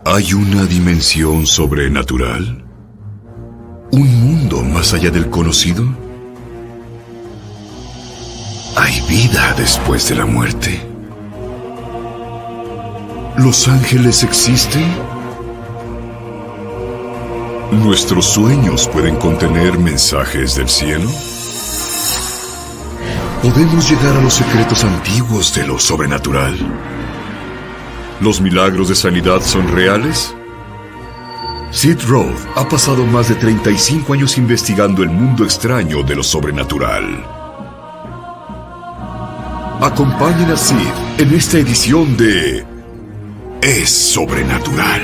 ¿Hay una dimensión sobrenatural? ¿Un mundo más allá del conocido? ¿Hay vida después de la muerte? ¿Los ángeles existen? ¿Nuestros sueños pueden contener mensajes del cielo? ¿Podemos llegar a los secretos antiguos de lo sobrenatural? ¿Los milagros de sanidad son reales? Sid Roth ha pasado más de 35 años investigando el mundo extraño de lo sobrenatural. Acompañen a Sid en esta edición de Es Sobrenatural.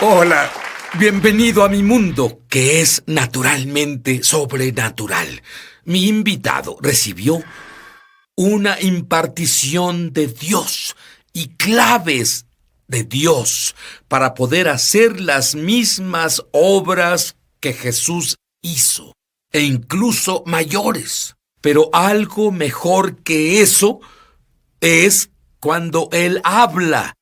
Hola, bienvenido a mi mundo, que es naturalmente sobrenatural. Mi invitado recibió una impartición de Dios y claves de Dios para poder hacer las mismas obras que Jesús hizo, e incluso mayores. Pero algo mejor que eso es cuando Él habla.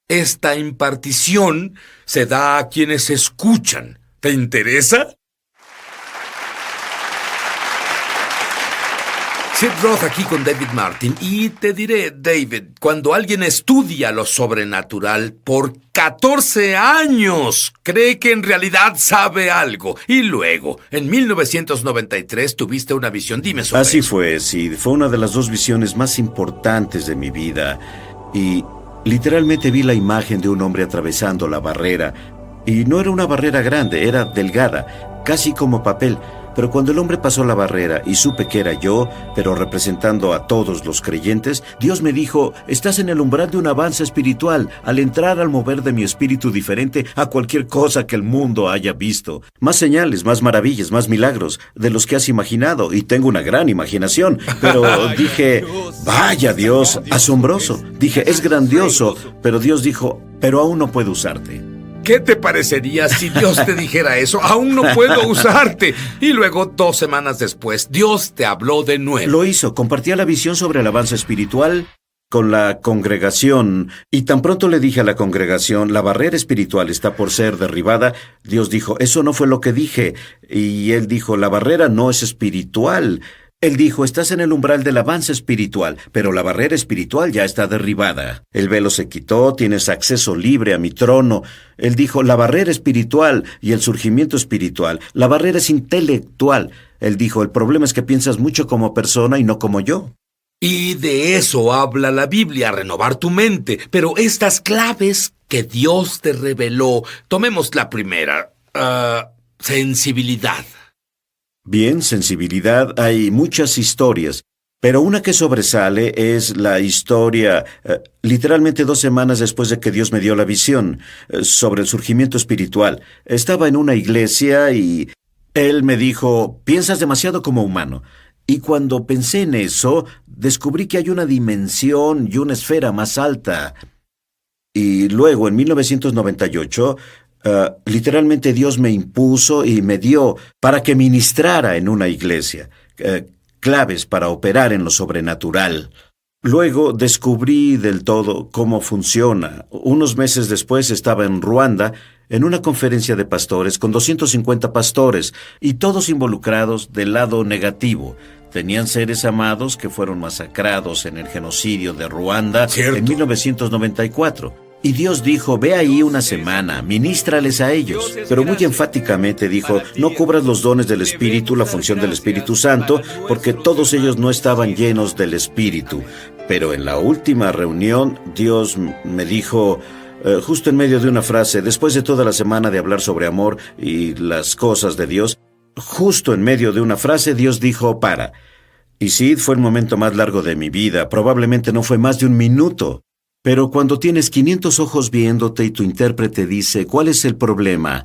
Esta impartición se da a quienes escuchan. ¿Te interesa? Sid Roth aquí con David Martin. Y te diré, David, cuando alguien estudia lo sobrenatural por 14 años, cree que en realidad sabe algo. Y luego, en 1993, tuviste una visión. Dime sobre Así eso. fue, Sid. Fue una de las 2 visiones más importantes de mi vida. Y literalmente vi la imagen de un hombre atravesando la barrera. Y no era una barrera grande, era delgada, casi como papel. Pero cuando el hombre pasó la barrera y supe que era yo, pero representando a todos los creyentes, Dios me dijo: estás en el umbral de un avance espiritual, al entrar al mover de mi espíritu diferente a cualquier cosa que el mundo haya visto. Más señales, más maravillas, más milagros de los que has imaginado, y tengo una gran imaginación. Pero dije, vaya Dios, asombroso. Dije, es grandioso, pero Dios dijo, pero aún no puedo usarte. ¿Qué te parecería si Dios te dijera eso? Aún no puedo usarte. Y luego, 2 semanas después, Dios te habló de nuevo. Lo hizo, compartía la visión sobre el avance espiritual con la congregación, y tan pronto le dije a la congregación, la barrera espiritual está por ser derribada, Dios dijo, eso no fue lo que dije. Y él dijo, la barrera no es espiritual. Él dijo, estás en el umbral del avance espiritual, pero la barrera espiritual ya está derribada. El velo se quitó, tienes acceso libre a mi trono. Él dijo, la barrera espiritual y el surgimiento espiritual. La barrera es intelectual. Él dijo, el problema es que piensas mucho como persona y no como yo. Y de eso habla la Biblia, renovar tu mente. Pero estas claves que Dios te reveló, tomemos la primera, sensibilidad. Bien, sensibilidad, hay muchas historias, pero una que sobresale es la historia, literalmente 2 semanas después de que Dios me dio la visión, sobre el surgimiento espiritual. Estaba en una iglesia y Él me dijo, piensas demasiado como humano. Y cuando pensé en eso, descubrí que hay una dimensión y una esfera más alta. Y luego, en 1998... literalmente Dios me impuso y me dio para que ministrara en una iglesia, claves para operar en lo sobrenatural. Luego descubrí del todo cómo funciona. Unos meses después estaba en Ruanda en una conferencia de pastores con 250 pastores y todos involucrados del lado negativo. Tenían seres amados que fueron masacrados en el genocidio de Ruanda en 1994. Y Dios dijo, ve ahí una semana, ministrales a ellos. Pero muy enfáticamente dijo, no cubras los dones del Espíritu, la función del Espíritu Santo, porque todos ellos no estaban llenos del Espíritu. Pero en la última reunión, Dios me dijo, justo en medio de una frase, después de toda la semana de hablar sobre amor y las cosas de Dios, justo en medio de una frase, Dios dijo, para. Y sí, fue el momento más largo de mi vida, probablemente no fue más de 1 minuto. Pero cuando tienes 500 ojos viéndote y tu intérprete dice, ¿cuál es el problema?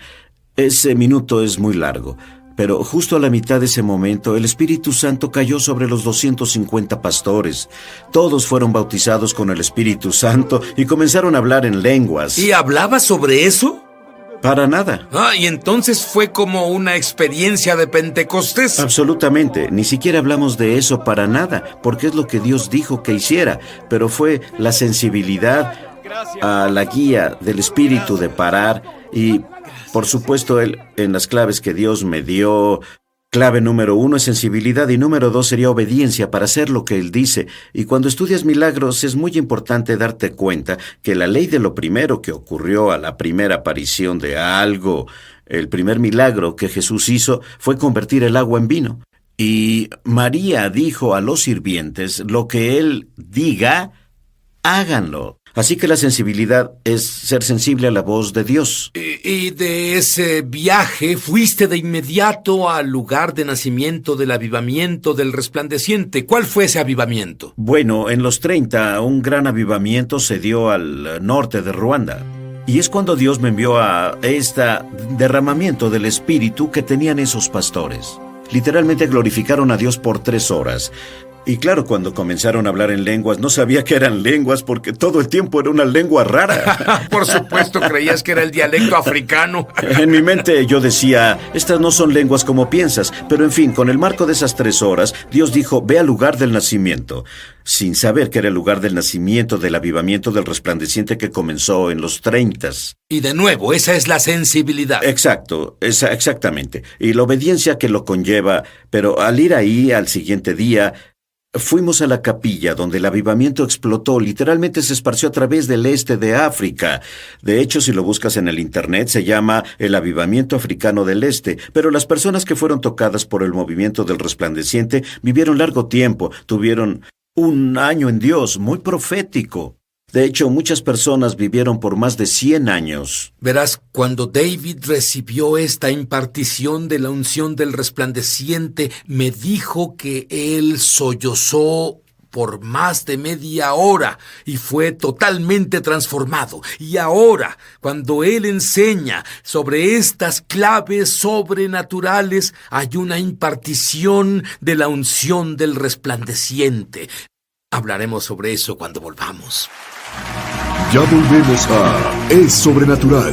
Ese minuto es muy largo. Pero justo a la mitad de ese momento, el Espíritu Santo cayó sobre los 250 pastores. Todos fueron bautizados con el Espíritu Santo y comenzaron a hablar en lenguas. ¿Y hablaba sobre eso? Para nada. Y entonces fue como una experiencia de Pentecostés. Absolutamente. Ni siquiera hablamos de eso para nada, porque es lo que Dios dijo que hiciera. Pero fue la sensibilidad a la guía del Espíritu de parar y, por supuesto, Él, en las claves que Dios me dio, clave número 1 es sensibilidad y número 2 sería obediencia para hacer lo que Él dice. Y cuando estudias milagros es muy importante darte cuenta que la ley de lo primero que ocurrió a la primera aparición de algo, el primer milagro que Jesús hizo fue convertir el agua en vino. Y María dijo a los sirvientes, lo que Él diga, háganlo. Así que la sensibilidad es ser sensible a la voz de Dios. Y de ese viaje fuiste de inmediato al lugar de nacimiento del avivamiento del resplandeciente. ¿Cuál fue ese avivamiento? Bueno, en los 30, un gran avivamiento se dio al norte de Ruanda. Y es cuando Dios me envió a este derramamiento del Espíritu que tenían esos pastores. Literalmente glorificaron a Dios por 3 horas. Y claro, cuando comenzaron a hablar en lenguas, no sabía que eran lenguas porque todo el tiempo era una lengua rara. Por supuesto, creías que era el dialecto africano. En mi mente yo decía, estas no son lenguas como piensas. Pero en fin, con el marco de esas 3 horas, Dios dijo, ve al lugar del nacimiento. Sin saber que era el lugar del nacimiento del avivamiento del resplandeciente que comenzó en los 30. Y de nuevo, esa es la sensibilidad. Exacto, exactamente. Y la obediencia que lo conlleva. Pero al ir ahí al siguiente día, fuimos a la capilla donde el avivamiento explotó, literalmente se esparció a través del este de África. De hecho, si lo buscas en el internet, se llama el avivamiento africano del este. Pero las personas que fueron tocadas por el movimiento del resplandeciente vivieron largo tiempo, tuvieron un año en Dios, muy profético. De hecho, muchas personas vivieron por más de 100 años. Verás, cuando David recibió esta impartición de la unción del resplandeciente, me dijo que él sollozó por más de media hora y fue totalmente transformado. Y ahora, cuando él enseña sobre estas claves sobrenaturales, hay una impartición de la unción del resplandeciente. Hablaremos sobre eso cuando volvamos. Ya volvemos a Es Sobrenatural.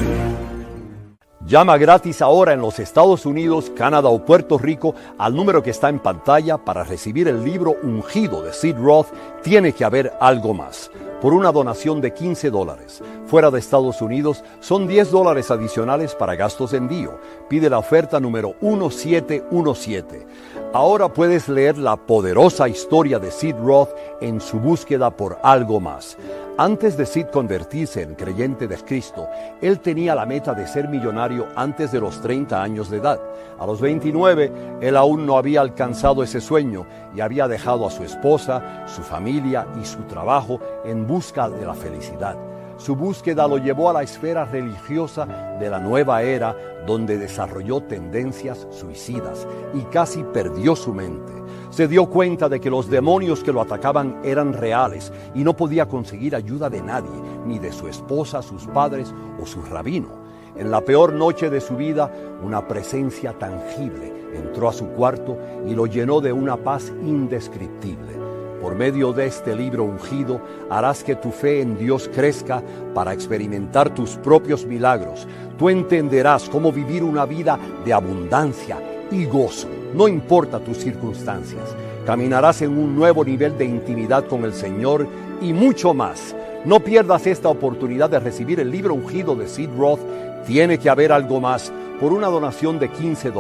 Llama gratis ahora en los Estados Unidos, Canadá o Puerto Rico al número que está en pantalla para recibir el libro Ungido de Sid Roth, Tiene que haber algo más, por una donación de $15. Fuera de Estados Unidos son $10 adicionales para gastos de envío. Pide la oferta número 1717. Ahora puedes leer la poderosa historia de Sid Roth en su búsqueda por algo más. Antes de Sid convertirse en creyente de Cristo, él tenía la meta de ser millonario antes de los 30 años de edad. A los 29, él aún no había alcanzado ese sueño y había dejado a su esposa, su familia y su trabajo en busca de la felicidad. Su búsqueda lo llevó a la esfera religiosa de la nueva era, donde desarrolló tendencias suicidas y casi perdió su mente. Se dio cuenta de que los demonios que lo atacaban eran reales y no podía conseguir ayuda de nadie, ni de su esposa, sus padres o su rabino. En la peor noche de su vida, una presencia tangible entró a su cuarto y lo llenó de una paz indescriptible. Por medio de este libro ungido, harás que tu fe en Dios crezca para experimentar tus propios milagros. Tú entenderás cómo vivir una vida de abundancia y gozo, no importa tus circunstancias. Caminarás en un nuevo nivel de intimidad con el Señor y mucho más. No pierdas esta oportunidad de recibir el libro ungido de Sid Roth, Tiene que haber algo más, por una donación de $15.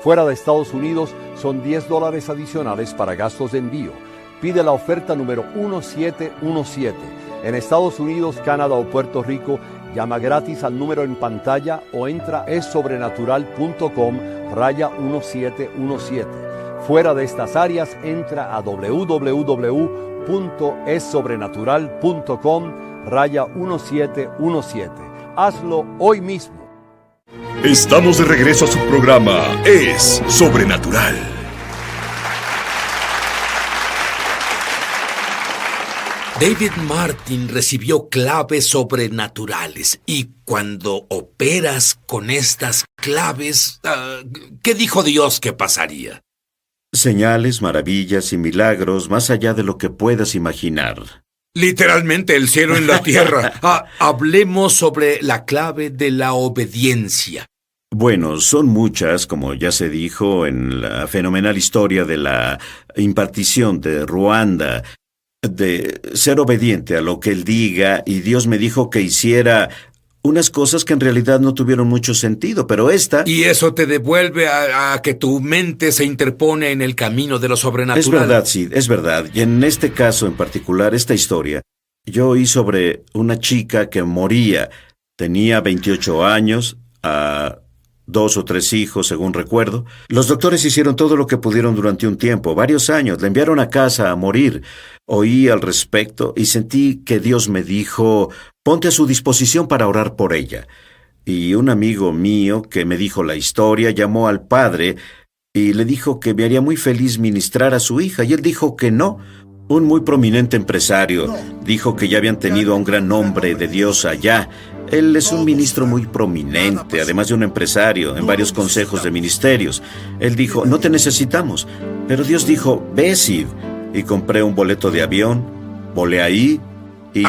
Fuera de Estados Unidos son $10 adicionales para gastos de envío. Pide la oferta número 1717. En Estados Unidos, Canadá o Puerto Rico, llama gratis al número en pantalla o entra a esobrenatural.com/1717. Fuera de estas áreas, entra a www.esobrenatural.com/1717. Hazlo hoy mismo. Estamos de regreso a su programa Es Sobrenatural. David Martin recibió claves sobrenaturales y cuando operas con estas claves, ¿qué dijo Dios que pasaría? Señales, maravillas y milagros más allá de lo que puedas imaginar. Literalmente el cielo en la tierra. Hablemos sobre la clave de la obediencia. Bueno, son muchas, como ya se dijo en la fenomenal historia de la impartición de Ruanda, de ser obediente a lo que Él diga, y Dios me dijo que hiciera unas cosas que en realidad no tuvieron mucho sentido, pero esta... Y eso te devuelve a que tu mente se interpone en el camino de lo sobrenatural. Es verdad, Sid, es verdad. Y en este caso en particular, esta historia, yo oí sobre una chica que moría. Tenía 28 años, 2 o 3 hijos, según recuerdo. Los doctores hicieron todo lo que pudieron durante un tiempo, varios años. La enviaron a casa a morir. Oí al respecto y sentí que Dios me dijo, ponte a su disposición para orar por ella. Y un amigo mío que me dijo la historia llamó al padre y le dijo que me haría muy feliz ministrar a su hija. Y él dijo que no. Un muy prominente empresario dijo que ya habían tenido a un gran hombre de Dios allá. Él es un ministro muy prominente, además de un empresario, en varios consejos de ministerios. Él dijo, no te necesitamos. Pero Dios dijo, ve, Sid. Y compré un boleto de avión, volé ahí y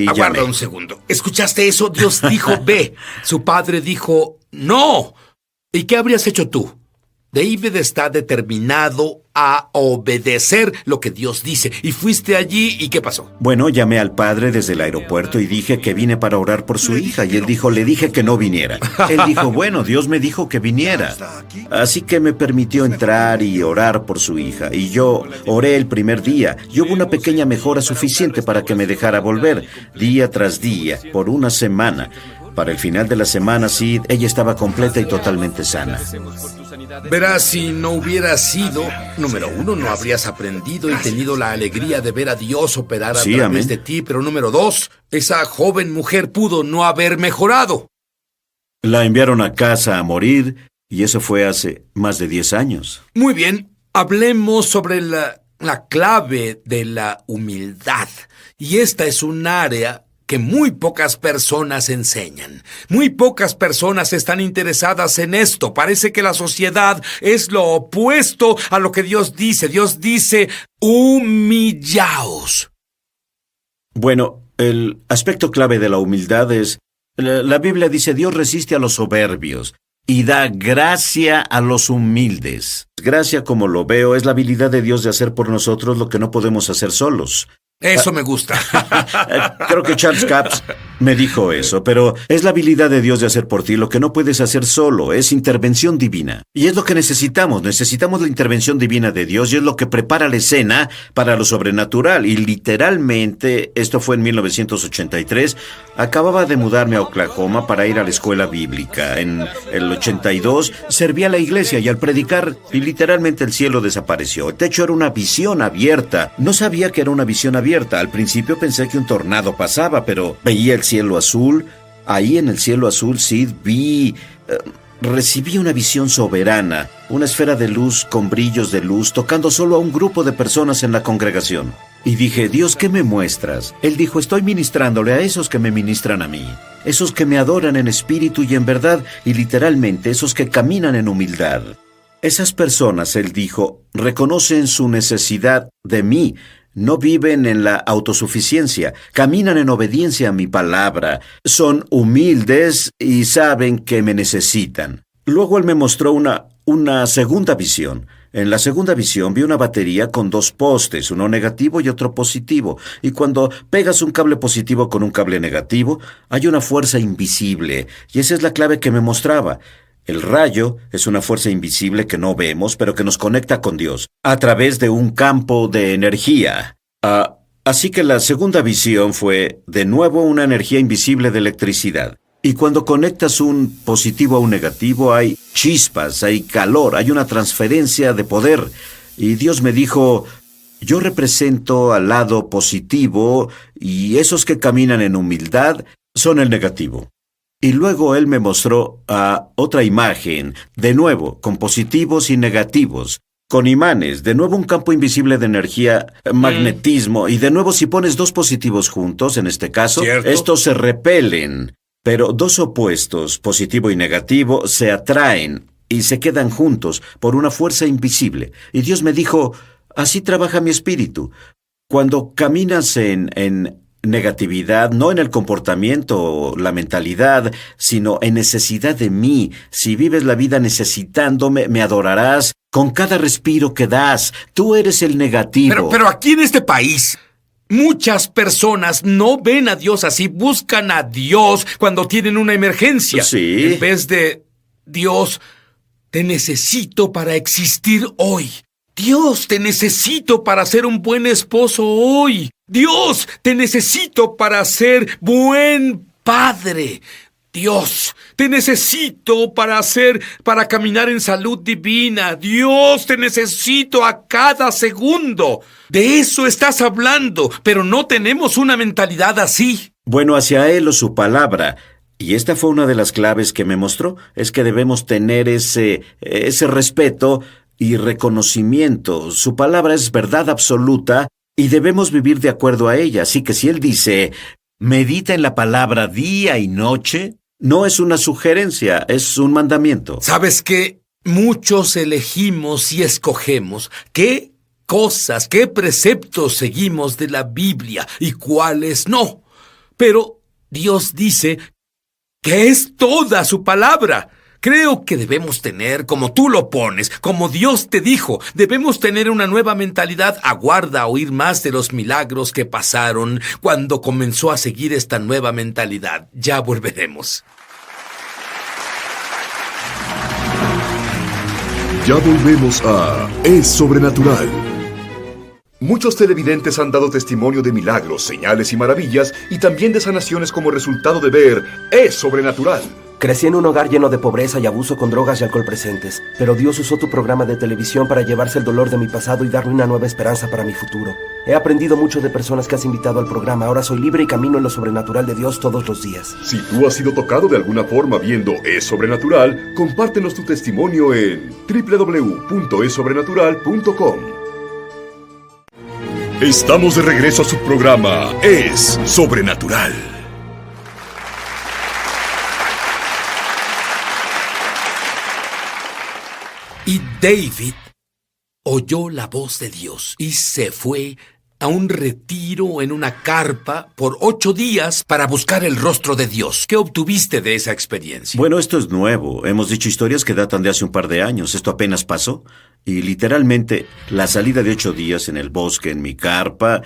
Aguarda llamé. un segundo. ¿Escuchaste eso? Dios dijo, ve. Su padre dijo, no. ¿Y qué habrías hecho tú? David está determinado a obedecer lo que Dios dice. Y fuiste allí, ¿y qué pasó? Bueno, llamé al padre desde el aeropuerto y dije que vine para orar por su hija. Y él dijo, le dije que no viniera. Él dijo, bueno, Dios me dijo que viniera. Así que me permitió entrar y orar por su hija. Y yo oré el primer día. Y hubo una pequeña mejora suficiente para que me dejara volver, día tras día, por una semana. Para el final de la semana, Sid, ella estaba completa y totalmente sana. Verás, si no hubiera sido, número uno, no habrías aprendido y tenido la alegría de ver a Dios operar a Sí, través amén. de ti, pero número dos, esa joven mujer pudo no haber mejorado. La enviaron a casa a morir y eso fue hace más de 10 años. Muy bien, hablemos sobre la clave de la humildad. Y esta es un área que muy pocas personas enseñan. Muy pocas personas están interesadas en esto. Parece que la sociedad es lo opuesto a lo que Dios dice. Dios dice, humillaos. Bueno, el aspecto clave de la humildad es, la Biblia dice, Dios resiste a los soberbios y da gracia a los humildes. Gracia, como lo veo, es la habilidad de Dios de hacer por nosotros lo que no podemos hacer solos. Eso me gusta. Creo que Charles Capps me dijo eso, pero es la habilidad de Dios de hacer por ti lo que no puedes hacer solo, es intervención divina. Y es lo que necesitamos la intervención divina de Dios y es lo que prepara la escena para lo sobrenatural. Y literalmente, esto fue en 1983, acababa de mudarme a Oklahoma para ir a la escuela bíblica. En el 82 serví a la iglesia y al predicar, y literalmente el cielo desapareció. El techo era una visión abierta. No sabía que era una visión abierta. Al principio pensé que un tornado pasaba, pero veía el cielo azul. Ahí en el cielo azul, Sid, recibí una visión soberana, una esfera de luz con brillos de luz, tocando solo a un grupo de personas en la congregación. Y dije, Dios, ¿qué me muestras? Él dijo, estoy ministrándole a esos que me ministran a mí, esos que me adoran en espíritu y en verdad, y literalmente esos que caminan en humildad. Esas personas, él dijo, reconocen su necesidad de mí. No viven en la autosuficiencia, caminan en obediencia a mi palabra, son humildes y saben que me necesitan. Luego él me mostró una segunda visión. En la segunda visión vi una batería con 2 postes, uno negativo y otro positivo. Y cuando pegas un cable positivo con un cable negativo, hay una fuerza invisible. Y esa es la clave que me mostraba. El rayo es una fuerza invisible que no vemos, pero que nos conecta con Dios, a través de un campo de energía. Así que la segunda visión fue, de nuevo, una energía invisible de electricidad. Y cuando conectas un positivo a un negativo, hay chispas, hay calor, hay una transferencia de poder. Y Dios me dijo, yo represento al lado positivo y esos que caminan en humildad son el negativo. Y luego él me mostró otra imagen, de nuevo, con positivos y negativos, con imanes, de nuevo un campo invisible de energía, magnetismo, y de nuevo si pones 2 positivos juntos, en este caso, ¿Cierto? estos se repelen, pero 2 opuestos, positivo y negativo, se atraen y se quedan juntos por una fuerza invisible. Y Dios me dijo, así trabaja mi espíritu. Cuando caminas en negatividad, no en el comportamiento o la mentalidad, sino en necesidad de mí. Si vives la vida necesitándome, me adorarás con cada respiro que das. Tú eres el negativo. Pero aquí en este país, muchas personas no ven a Dios así, buscan a Dios cuando tienen una emergencia. Sí. En vez de Dios, te necesito para existir hoy. Dios, te necesito para ser un buen esposo hoy. Dios, te necesito para ser buen padre. Dios, te necesito para caminar en salud divina. Dios, te necesito a cada segundo. De eso estás hablando, pero no tenemos una mentalidad así. Bueno, hacia Él o su palabra. Y esta fue una de las claves que me mostró, es que debemos tener ese respeto y reconocimiento. Su palabra es verdad absoluta y debemos vivir de acuerdo a ella. Así que si Él dice, medita en la palabra día y noche, no es una sugerencia, es un mandamiento. ¿Sabes qué? Muchos elegimos y escogemos qué cosas, qué preceptos seguimos de la Biblia y cuáles no. Pero Dios dice que es toda su palabra. Creo que debemos tener, como tú lo pones, como Dios te dijo, debemos tener una nueva mentalidad. Aguarda a oír más de los milagros que pasaron cuando comenzó a seguir esta nueva mentalidad. Ya volveremos. Ya volvemos a Es Sobrenatural. Muchos televidentes han dado testimonio de milagros, señales y maravillas, y también de sanaciones como resultado de ver Es Sobrenatural. Crecí en un hogar lleno de pobreza y abuso con drogas y alcohol presentes, pero Dios usó tu programa de televisión para llevarse el dolor de mi pasado y darme una nueva esperanza para mi futuro. He aprendido mucho de personas que has invitado al programa. Ahora soy libre y camino en lo sobrenatural de Dios todos los días. Si tú has sido tocado de alguna forma viendo Es Sobrenatural, compártenos tu testimonio en www.esobrenatural.com. Estamos de regreso a su programa Es Sobrenatural. Y David oyó la voz de Dios y se fue a un retiro en una carpa por 8 días para buscar el rostro de Dios. ¿Qué obtuviste de esa experiencia? Bueno, esto es nuevo. Hemos dicho historias que datan de hace un par de años. Esto apenas pasó. Y literalmente, la salida de 8 días en el bosque, en mi carpa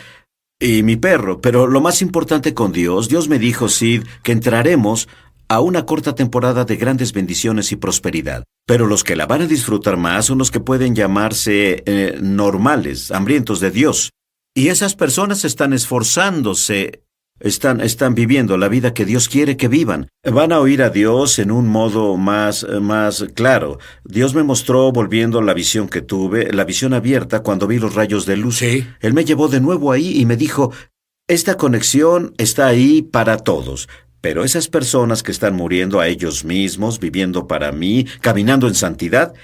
y mi perro. Pero lo más importante con Dios me dijo, Sid, que entraremos a una corta temporada de grandes bendiciones y prosperidad. Pero los que la van a disfrutar más son los que pueden llamarse normales, hambrientos de Dios. Y esas personas están esforzándose, están viviendo la vida que Dios quiere que vivan. Van a oír a Dios en un modo más claro. Dios me mostró, volviendo la visión que tuve, la visión abierta cuando vi los rayos de luz. Sí. Él me llevó de nuevo ahí y me dijo, esta conexión está ahí para todos. Pero esas personas que están muriendo a ellos mismos, viviendo para mí, caminando en santidad,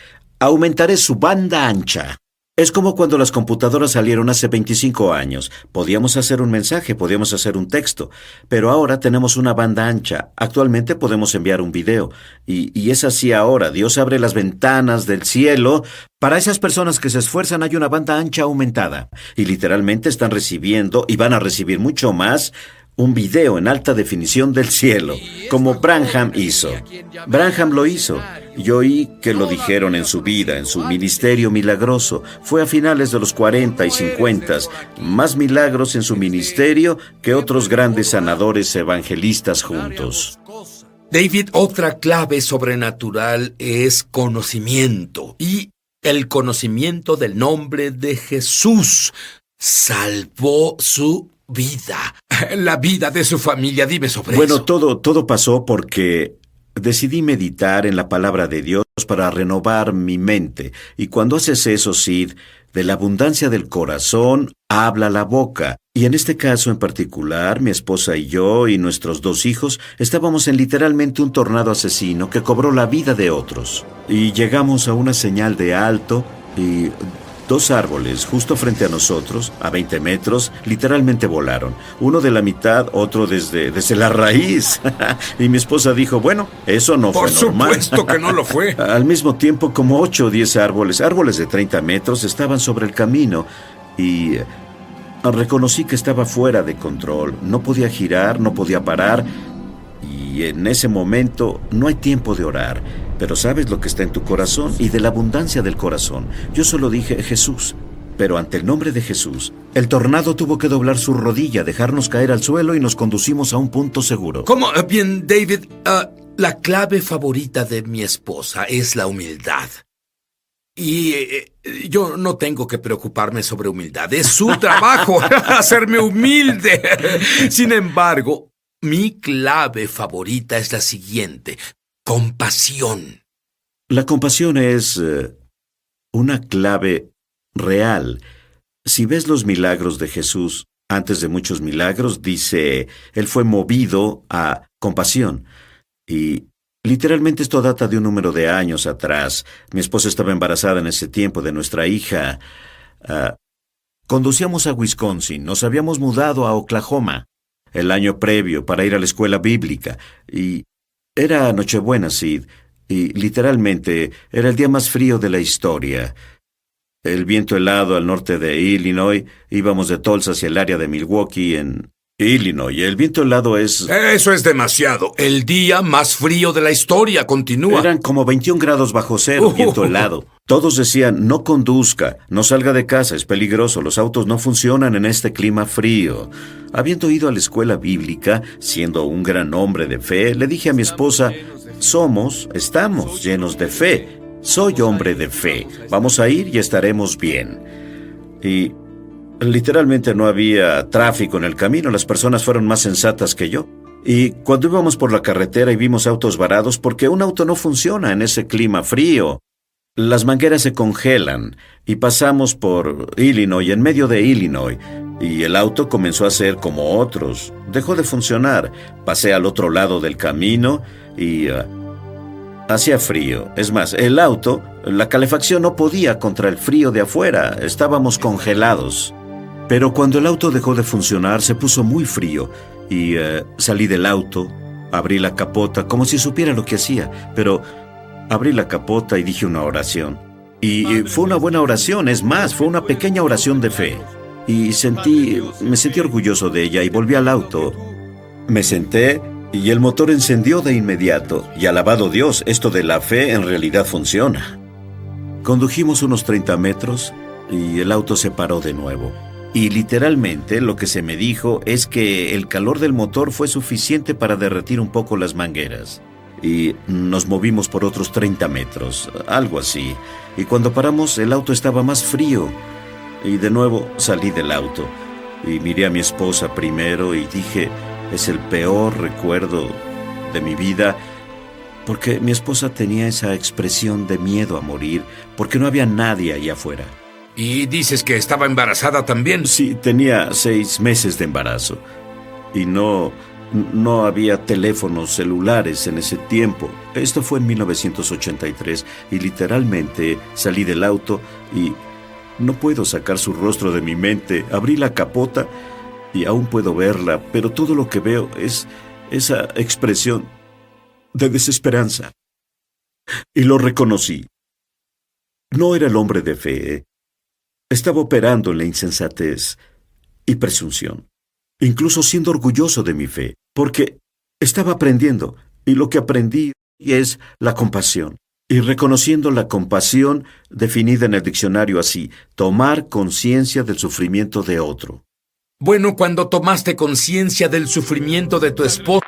aumentaré su banda ancha. Es como cuando las computadoras salieron hace 25 años. Podíamos hacer un mensaje, podíamos hacer un texto, pero ahora tenemos una banda ancha. Actualmente podemos enviar un video. Y es así ahora. Dios abre las ventanas del cielo. Para esas personas que se esfuerzan hay una banda ancha aumentada. Y literalmente están recibiendo, y van a recibir mucho más, un video en alta definición del cielo, como Branham hizo. Branham lo hizo. Yo oí que lo dijeron en su vida, en su ministerio milagroso. Fue a finales de los 40 y 50. Más milagros en su ministerio que otros grandes sanadores evangelistas juntos. David, otra clave sobrenatural es conocimiento. Y el conocimiento del nombre de Jesús salvó su vida, la vida de su familia. Dime sobre eso. Bueno, todo pasó porque decidí meditar en la palabra de Dios para renovar mi mente. Y cuando haces eso, Sid, de la abundancia del corazón habla la boca. Y en este caso en particular, mi esposa y yo y nuestros 2 hijos estábamos en literalmente un tornado asesino que cobró la vida de otros. Y llegamos a una señal de alto y 2 árboles justo frente a nosotros, a 20 metros, literalmente volaron. Uno de la mitad, otro desde la raíz. Y mi esposa dijo, bueno, eso no fue normal. Por supuesto que no lo fue. Al mismo tiempo, como 8 o 10 árboles de 30 metros, estaban sobre el camino. Y reconocí que estaba fuera de control. No podía girar, no podía parar. Y en ese momento no hay tiempo de orar. Pero sabes lo que está en tu corazón y de la abundancia del corazón. Yo solo dije Jesús. Pero ante el nombre de Jesús, el tornado tuvo que doblar su rodilla, dejarnos caer al suelo y nos conducimos a un punto seguro. ¿Cómo? Bien, David, la clave favorita de mi esposa es la humildad. Y yo no tengo que preocuparme sobre humildad. Es su trabajo hacerme humilde. Sin embargo, mi clave favorita es la siguiente: compasión. La compasión es una clave real. Si ves los milagros de Jesús, antes de muchos milagros, dice, Él fue movido a compasión. Y literalmente esto data de un número de años atrás. Mi esposa estaba embarazada en ese tiempo de nuestra hija. Conducíamos a Wisconsin, nos habíamos mudado a Oklahoma el año previo para ir a la escuela bíblica. Y era Nochebuena, Sid, y literalmente era el día más frío de la historia. El viento helado al norte de Illinois. Íbamos de Tulsa hacia el área de Milwaukee en Illinois. El viento helado es... Eso es demasiado. El día más frío de la historia. Continúa. Eran como 21 grados bajo cero, viento helado. Todos decían, no conduzca, no salga de casa, es peligroso, los autos no funcionan en este clima frío. Habiendo ido a la escuela bíblica, siendo un gran hombre de fe, le dije a mi esposa, estamos llenos de fe. Soy hombre de fe. Vamos a ir y estaremos bien. Y literalmente no había tráfico en el camino. Las personas fueron más sensatas que yo. Y cuando íbamos por la carretera y vimos autos varados, porque un auto no funciona en ese clima frío. Las mangueras se congelan y pasamos por Illinois, en medio de Illinois. Y el auto comenzó a ser como otros. Dejó de funcionar. Pasé al otro lado del camino y... hacía frío. Es más, el auto, la calefacción no podía contra el frío de afuera. Estábamos congelados. Pero cuando el auto dejó de funcionar, se puso muy frío. Y salí del auto, abrí la capota, como si supiera lo que hacía. Pero abrí la capota y dije una oración. Y fue una buena oración, es más, fue una pequeña oración de fe. Y me sentí orgulloso de ella y volví al auto. Me senté y el motor encendió de inmediato. Y alabado Dios, esto de la fe en realidad funciona. Condujimos unos 30 metros y el auto se paró de nuevo. Y literalmente lo que se me dijo es que el calor del motor fue suficiente para derretir un poco las mangueras. Y nos movimos por otros 30 metros, algo así. Y cuando paramos, el auto estaba más frío. Y de nuevo salí del auto. Y miré a mi esposa primero y dije... es el peor recuerdo de mi vida, porque mi esposa tenía esa expresión de miedo a morir, porque no había nadie allá afuera. ¿Y dices que estaba embarazada también? Sí, tenía 6 meses de embarazo. Y no había teléfonos celulares en ese tiempo. Esto fue en 1983, y literalmente salí del auto y no puedo sacar su rostro de mi mente. Abrí la capota y aún puedo verla, pero todo lo que veo es esa expresión de desesperanza. Y lo reconocí. No era el hombre de fe. Estaba operando en la insensatez y presunción, incluso siendo orgulloso de mi fe, porque estaba aprendiendo, y lo que aprendí es la compasión. Y reconociendo la compasión, definida en el diccionario así, tomar conciencia del sufrimiento de otro. Bueno, cuando tomaste conciencia del sufrimiento de tu esposo...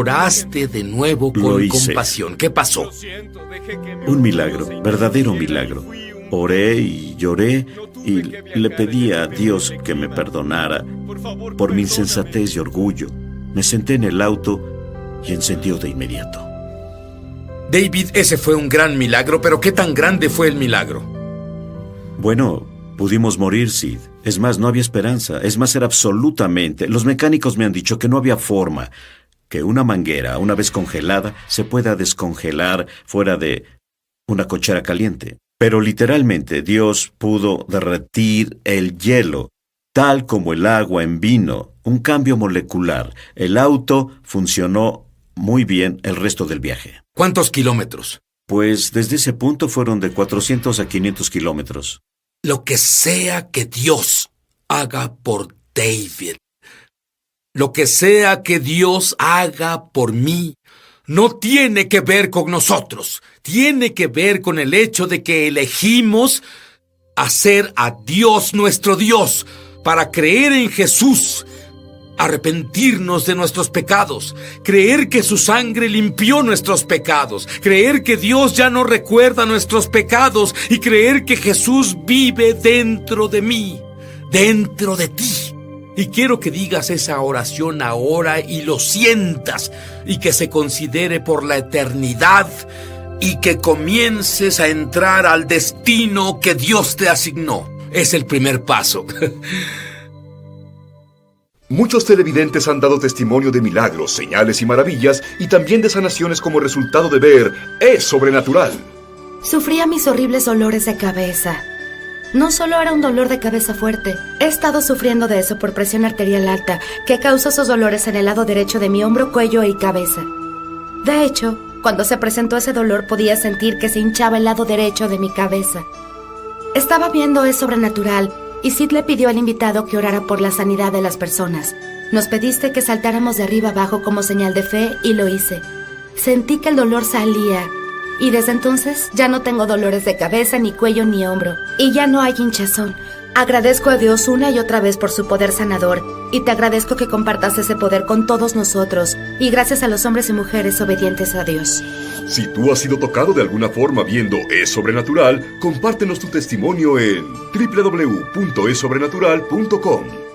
Oraste de nuevo con compasión. ¿Qué pasó? Un milagro, verdadero milagro. Oré y lloré y le pedí a Dios que me perdonara por mi insensatez y orgullo. Me senté en el auto y encendió de inmediato. David, ese fue un gran milagro, pero ¿qué tan grande fue el milagro? Bueno, pudimos morir, Sid. Es más, no había esperanza. Es más, era absolutamente... Los mecánicos me han dicho que no había forma que una manguera, una vez congelada, se pueda descongelar fuera de una cochera caliente. Pero literalmente Dios pudo derretir el hielo, tal como el agua en vino, un cambio molecular. El auto funcionó muy bien el resto del viaje. ¿Cuántos kilómetros? Pues desde ese punto fueron de 400 a 500 kilómetros. Lo que sea que Dios haga por David, lo que sea que Dios haga por mí, no tiene que ver con nosotros. Tiene que ver con el hecho de que elegimos hacer a Dios nuestro Dios para creer en Jesús, arrepentirnos de nuestros pecados, creer que su sangre limpió nuestros pecados, creer que Dios ya no recuerda nuestros pecados y creer que Jesús vive dentro de mí, dentro de ti. Y quiero que digas esa oración ahora y lo sientas y que se considere por la eternidad y que comiences a entrar al destino que Dios te asignó. Es el primer paso. Muchos televidentes han dado testimonio de milagros, señales y maravillas, y también de sanaciones como resultado de ver Es Sobrenatural. Sufría mis horribles dolores de cabeza. No solo era un dolor de cabeza fuerte, he estado sufriendo de eso por presión arterial alta, que causa esos dolores en el lado derecho de mi hombro, cuello y cabeza. De hecho, cuando se presentó ese dolor podía sentir que se hinchaba el lado derecho de mi cabeza. Estaba viendo Es Sobrenatural y Sid le pidió al invitado que orara por la sanidad de las personas. Nos pediste que saltáramos de arriba abajo como señal de fe y lo hice. Sentí que el dolor salía y desde entonces ya no tengo dolores de cabeza, ni cuello, ni hombro. Y ya no hay hinchazón. Agradezco a Dios una y otra vez por su poder sanador y te agradezco que compartas ese poder con todos nosotros y gracias a los hombres y mujeres obedientes a Dios. Si tú has sido tocado de alguna forma viendo Es Sobrenatural, compártenos tu testimonio en www.esobrenatural.com.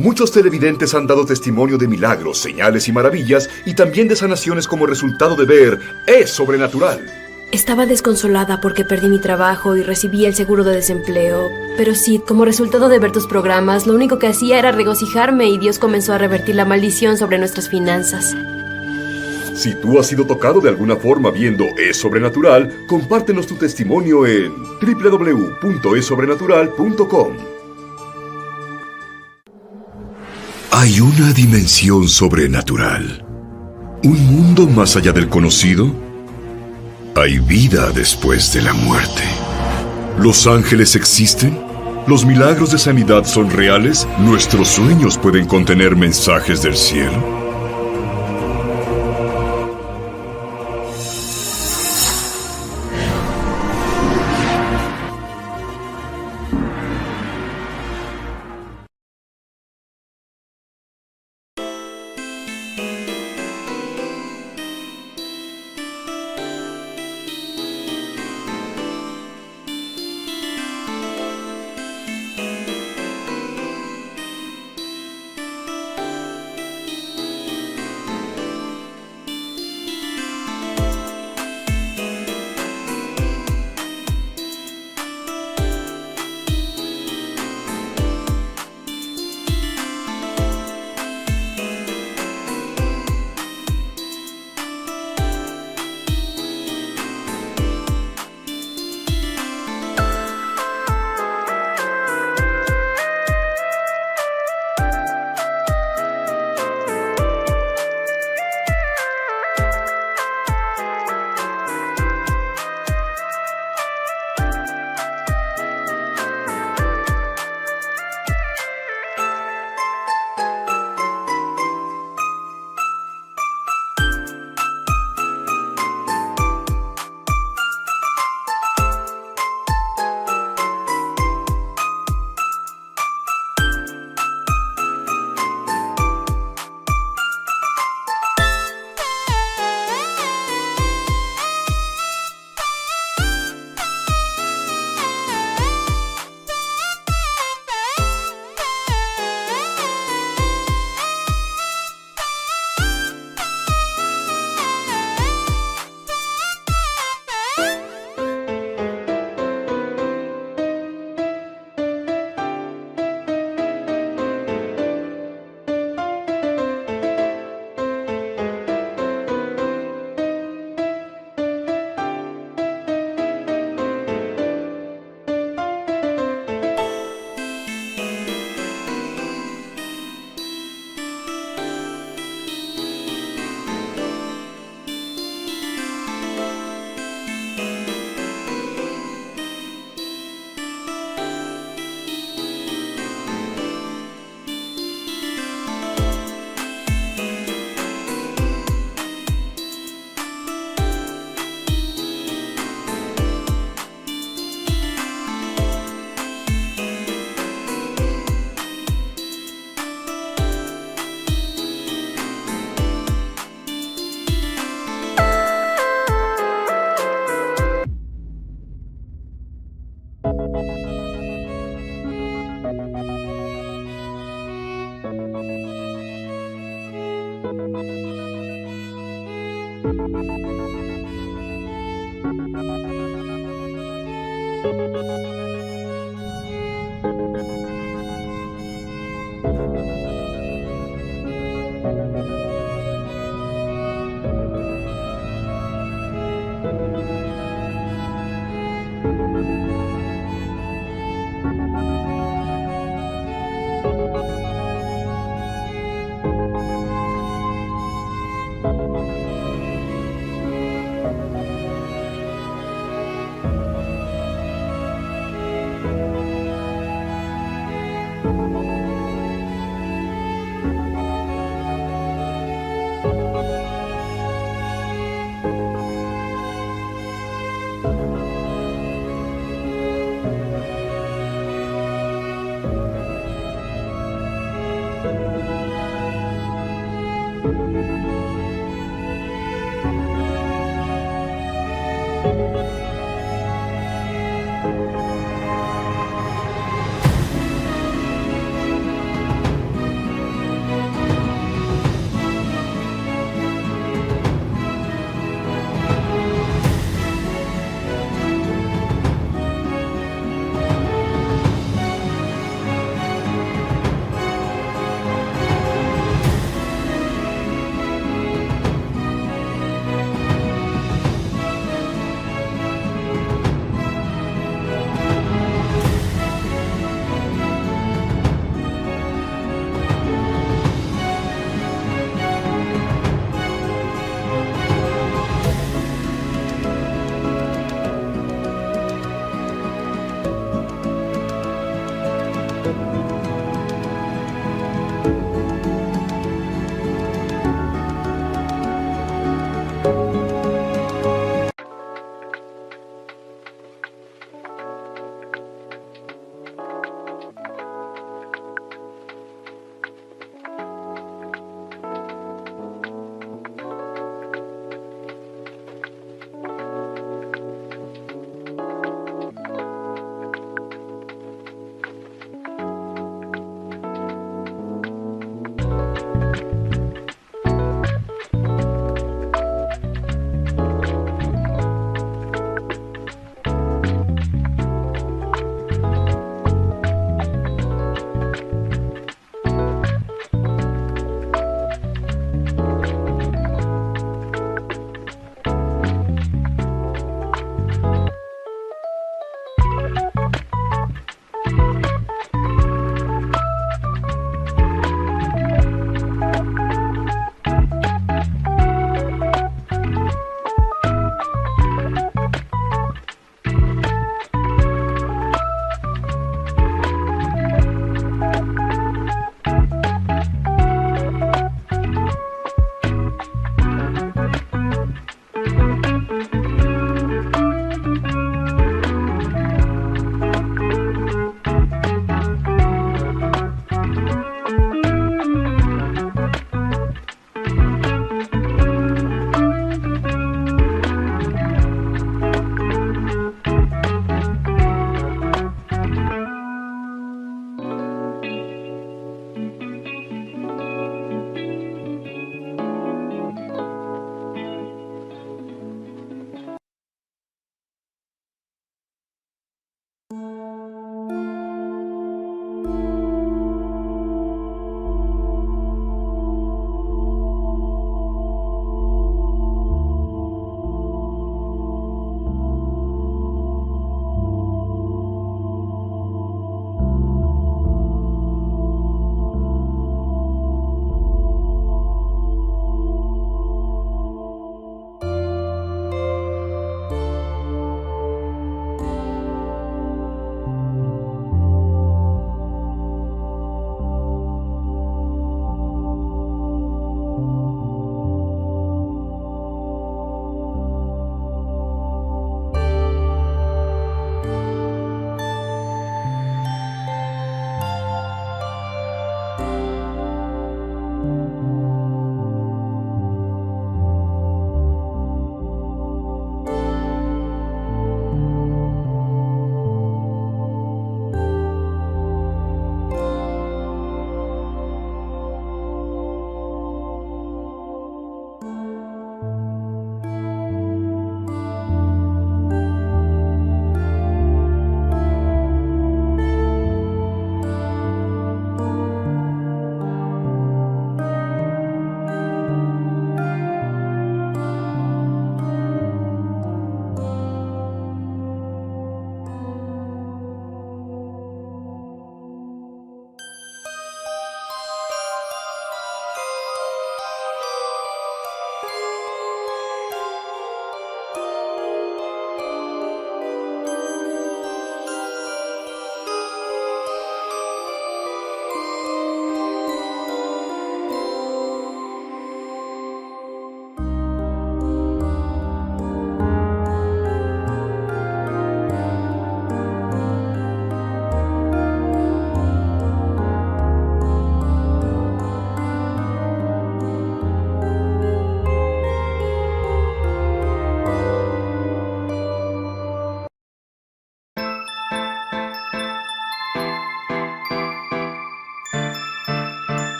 Muchos televidentes han dado testimonio de milagros, señales y maravillas, y también de sanaciones como resultado de ver Es Sobrenatural. Estaba desconsolada porque perdí mi trabajo y recibí el seguro de desempleo. Pero Sid, como resultado de ver tus programas, lo único que hacía era regocijarme y Dios comenzó a revertir la maldición sobre nuestras finanzas. Si tú has sido tocado de alguna forma viendo Es Sobrenatural, compártenos tu testimonio en www.esobrenatural.com. Hay una dimensión sobrenatural. ¿Un mundo más allá del conocido? Hay vida después de la muerte. ¿Los ángeles existen? ¿Los milagros de sanidad son reales? ¿Nuestros sueños pueden contener mensajes del cielo?